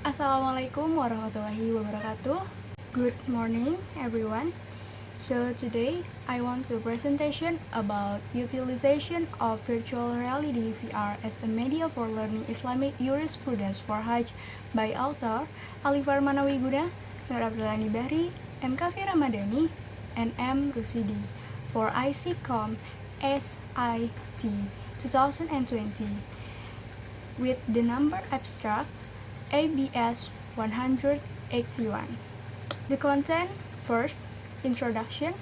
Assalamualaikum warahmatullahi wabarakatuh. Good morning, everyone. So today I want to presentation about utilization of virtual reality VR as a media for learning Islamic Jurisprudance for Hajj by author Alivermana Wiguna, Apriliani Bahri, Kahfi Ramadhani, and Rusidi for ICComSET2020 with the number abstract ABS 181. The content: first, introduction;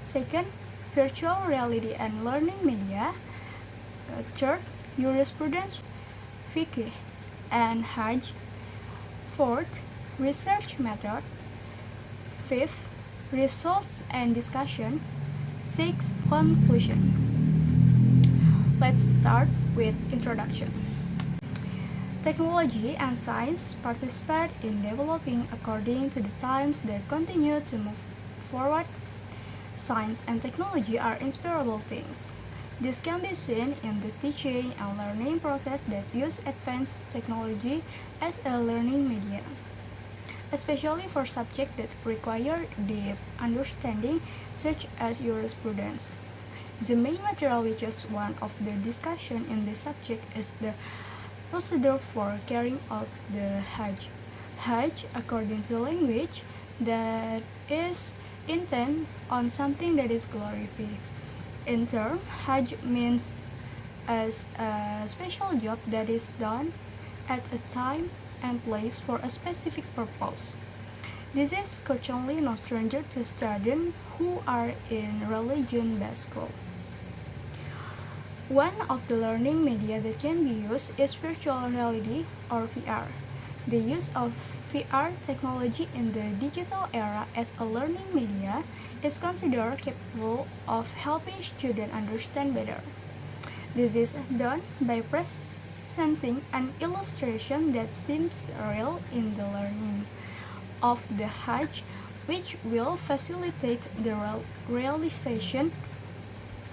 second, virtual reality and learning media; third, jurisprudence, fiqh, and Hajj; fourth, research method; fifth, results and discussion; sixth, conclusion. Let's start with introduction. Technology and science participate in developing according to the times that continue to move forward. Science and technology are inseparable things. This can be seen in the teaching and learning process that use advanced technology as a learning medium, especially for subjects that require deep understanding, such as jurisprudence. The main material which is one of the discussion in this subject is the procedure for carrying out the Hajj. Hajj, according to language, that is intent on something that is glorified. In turn, Hajj means as a special job that is done at a time and place for a specific purpose. This is certainly no stranger to students who are in religion-based school. One of the learning media that can be used is virtual reality or VR. The use of VR technology in the digital era as a learning media is considered capable of helping students understand better. This is done by presenting an illustration that seems real in the learning of the Hajj, which will facilitate the realization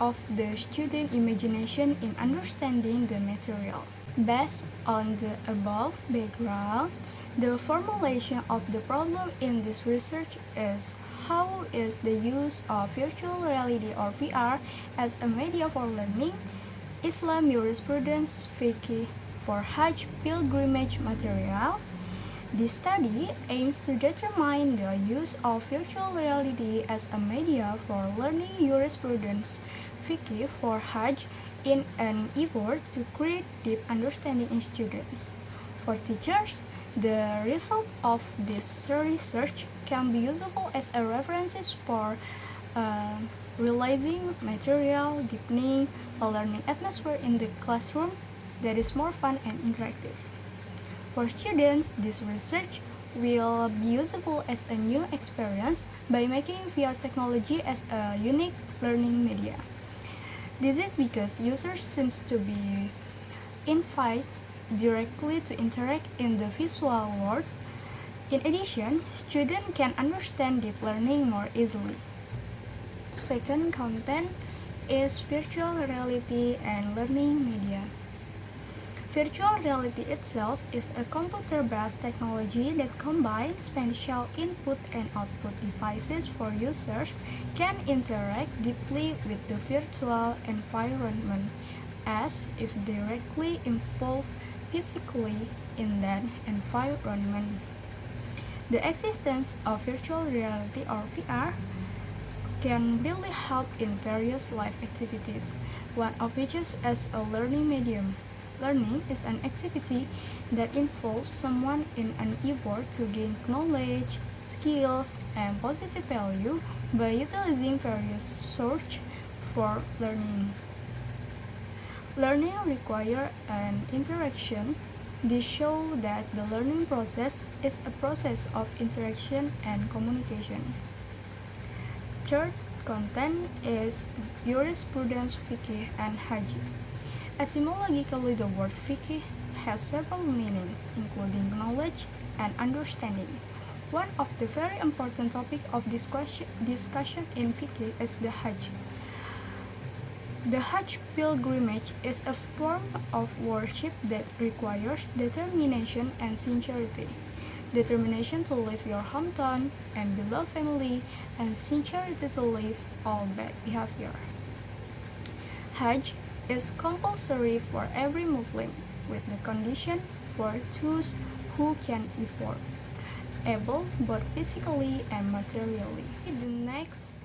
of the student imagination in understanding the material. Based on the above background, the formulation of the problem in this research is: how is the use of virtual reality or VR as a media for learning Islam jurisprudence fiqh for Hajj pilgrimage material? This study aims to determine the use of virtual reality as a media for learning jurisprudence fiqh for Hajj in an effort to create deep understanding in students. For teachers, the result of this research can be useful as a reference for realizing material, deepening a learning atmosphere in the classroom that is more fun and interactive. For students, this research will be useful as a new experience by making VR technology as a unique learning media. This is because users seem to be invited directly to interact in the visual world. In addition, students can understand deep learning more easily. Second content is virtual reality and learning media. Virtual reality itself is a computer-based technology that combines spatial input and output devices for users can interact deeply with the virtual environment as if directly involved physically in that environment. The existence of virtual reality or VR can really help in various life activities, one of which is as a learning medium. Learning is an activity that involves someone in an effort to gain knowledge, skills, and positive value by utilizing various sources for learning. Learning requires an interaction. This shows that the learning process is a process of interaction and communication. Third content is jurisprudence, fiqh, and Hajj. Etymologically, the word fiqh has several meanings, including knowledge and understanding. One of the very important topics of discussion in fiqh is the Hajj. The Hajj pilgrimage is a form of worship that requires determination and sincerity. Determination to leave your hometown and beloved family, and sincerity to leave all bad behavior. Hajj is compulsory for every Muslim, with the condition for those who can afford, able both physically and materially. The next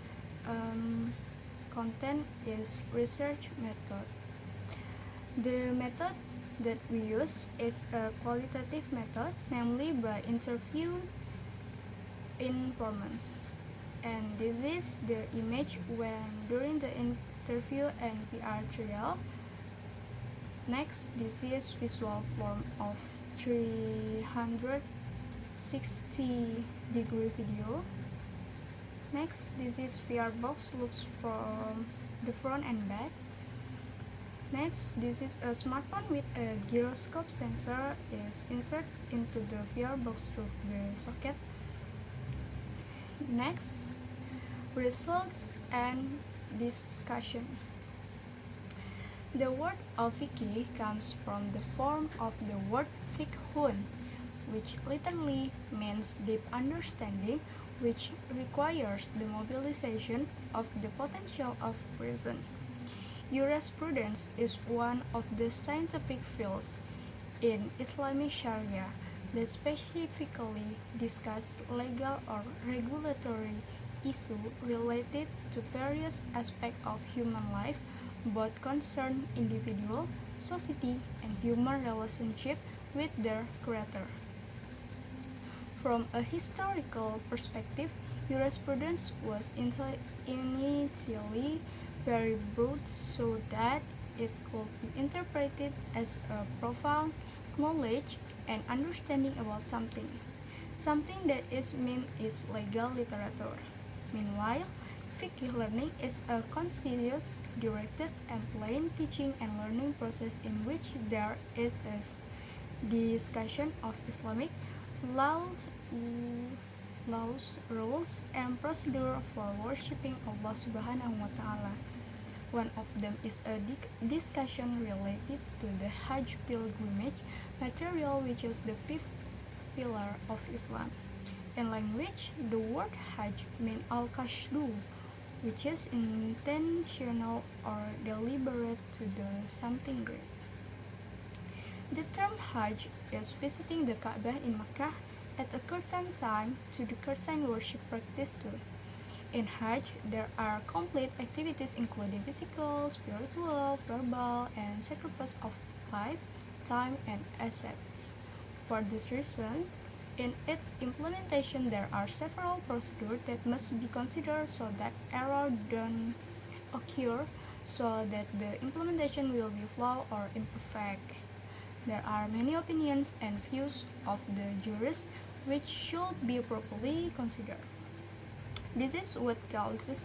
content is research method. The method that we use is a qualitative method, namely by interview informants. And this is the image when during the interview and PR trial. Next, this is visual form of 360-degree video. Next, this is VR box looks from the front and back. Next, this is a smartphone with a gyroscope sensor is inserted into the VR box through the socket. Next, results and discussion. The word al-fiqh comes from the form of the word fiqhun, which literally means deep understanding, which requires the mobilization of the potential of reason. Jurisprudence is one of the scientific fields in Islamic Sharia that specifically discuss legal or regulatory issues related to various aspects of human life, both concern individual, society, and human relationship with their creator. From a historical perspective, jurisprudence was initially very broad so that it could be interpreted as a profound knowledge and understanding about something. Something that is meant is legal literature. Meanwhile, fiqh learning is a conscious, directed, and plain teaching and learning process in which there is a discussion of Islamic laws, rules, and procedure for worshipping Allah Subhanahu wa Ta'ala. One of them is a discussion related to the Hajj pilgrimage material, which is the fifth pillar of Islam. In language, the word Hajj means al-kashdu, which is intentional or deliberate to do something great. The term Hajj is visiting the Kaaba in Mecca at a certain time to the certain worship practice too. In Hajj, there are complete activities including physical, spiritual, verbal, and sacrifice of life, time, and assets. For this reason, in its implementation, there are several procedures that must be considered so that error don't occur, so that the implementation will be flawed or imperfect. There are many opinions and views of the jurists which should be properly considered. This is what causes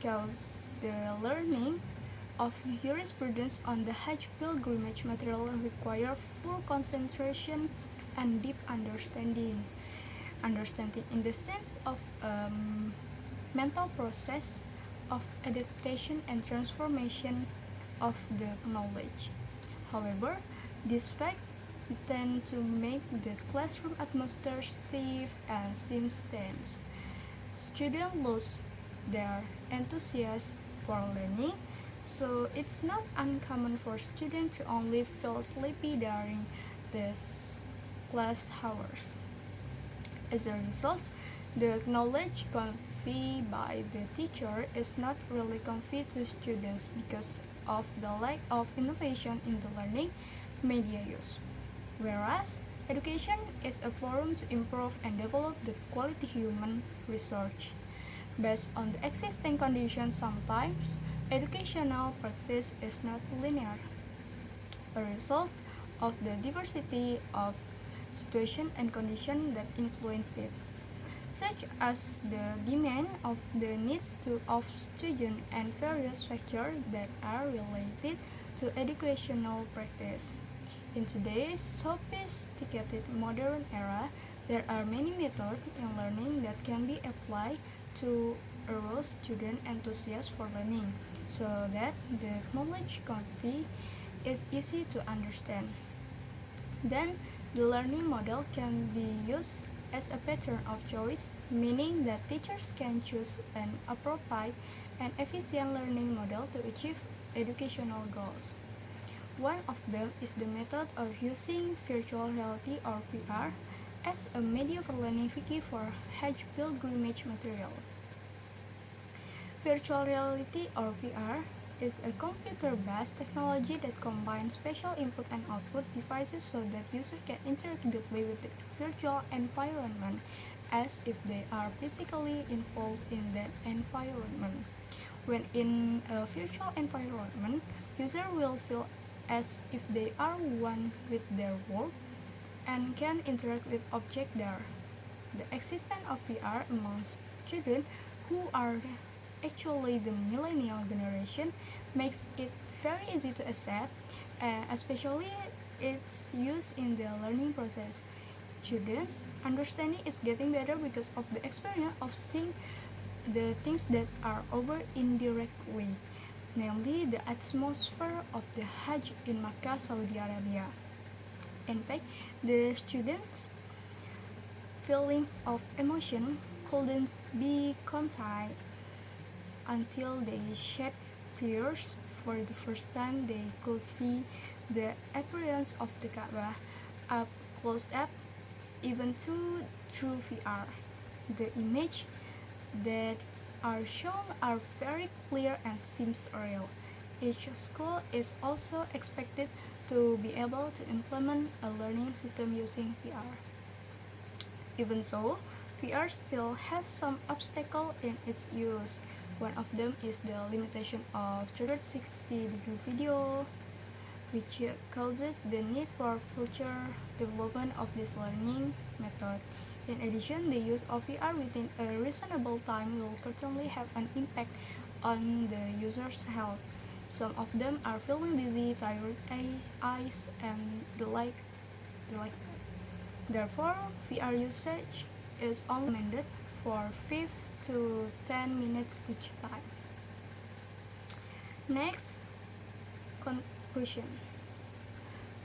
the learning of jurisprudence on the Hajj pilgrimage material require full concentration and deep understanding. Understanding in the sense of mental process of adaptation and transformation of the knowledge. However, this fact tend to make the classroom atmosphere stiff and seems tense. Students lose their enthusiasm for learning, so it's not uncommon for students to only feel sleepy during these class hours. As a result, the knowledge conveyed by the teacher is not really conveyed to students because of the lack of innovation in the learning media use. Whereas, education is a forum to improve and develop the quality human research. Based on the existing conditions, sometimes educational practice is not linear, a result of the diversity of situation and conditions that influence it, such as the demand of the needs of students and various factors that are related to educational practice. In today's sophisticated modern era, there are many methods in learning that can be applied to arouse student enthusiasm for learning. so that the knowledge content is easy to understand. Then, the learning model can be used as a pattern of choice, meaning that teachers can choose an appropriate and efficient learning model to achieve educational goals. One of them is the method of using virtual reality or VR as a media for learning fikih for Hajj pilgrimage material. Virtual reality or VR is a computer-based technology that combines special input and output devices so that users can interact deeply with the virtual environment as if they are physically involved in that environment. When in a virtual environment, users will feel as if they are one with their world and can interact with objects there. The existence of VR among students who are actually the millennial generation makes it very easy to accept, especially its use in the learning process. Students' understanding is getting better because of the experience of seeing the things that are over indirect way, namely the atmosphere of the Hajj in Makkah, Saudi Arabia. In fact, the students' feelings of emotion couldn't be contained until they shed tears for the first time they could see the appearance of the Kaaba up close up, even through VR. The image that are shown are very clear and seems real. Each school is also expected to be able to implement a learning system using VR. Even so, VR still has some obstacle in its use. One of them is the limitation of 360-degree video, which causes the need for future development of this learning method. In addition, the use of VR within a reasonable time will certainly have an impact on the user's health. Some of them are feeling dizzy, tired eyes, and the like. Therefore, VR usage is only recommended for 5 to 10 minutes each time. Next, conclusion.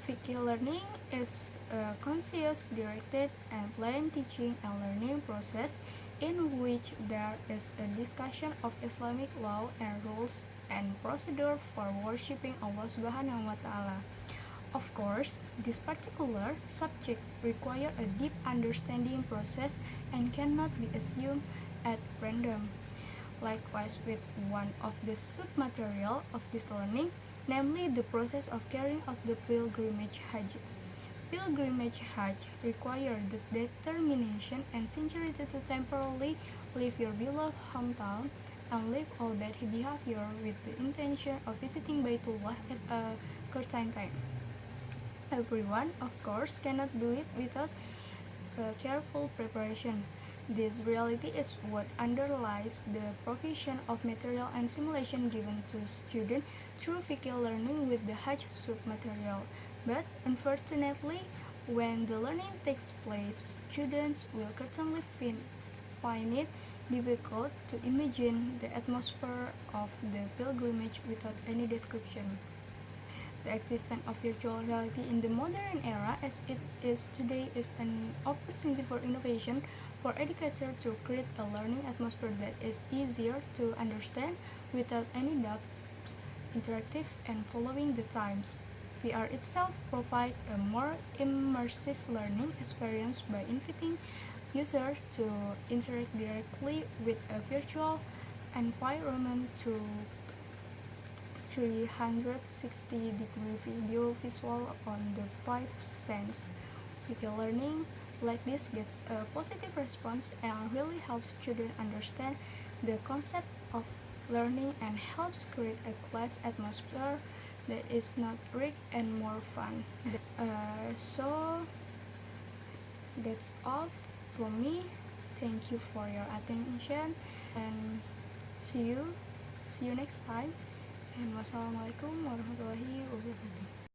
Fikih learning is a conscious, directed, and planned teaching and learning process in which there is a discussion of Islamic law and rules and procedure for worshipping Allah Subhanahu wa Ta'ala. Of course, this particular subject requires a deep understanding process and cannot be assumed at random. Likewise with one of the submaterial of this learning, namely the process of carrying out the pilgrimage Hajj. Pilgrimage Hajj requires the determination and sincerity to temporarily leave your beloved hometown and leave all bad behavior with the intention of visiting Baitullah at a certain time. Everyone, of course, cannot do it without careful preparation. This reality is what underlies the provision of material and simulation given to students through fiqh learning with the Hajj submaterial. But unfortunately, when the learning takes place, students will certainly find it difficult to imagine the atmosphere of the pilgrimage without any description. The existence of virtual reality in the modern era as it is today is an opportunity for innovation for educators to create a learning atmosphere that is easier to understand without any doubt, interactive and following the times. VR itself provides a more immersive learning experience by inviting users to interact directly with a virtual environment through 360-degree video visual on the five senses. Video learning like this gets a positive response and really helps students understand the concept of learning and helps create a class atmosphere that is not rigged and more fun. So that's all from me. Thank you for your attention and see you next time. And wassalamualaikum warahmatullahi wabarakatuh.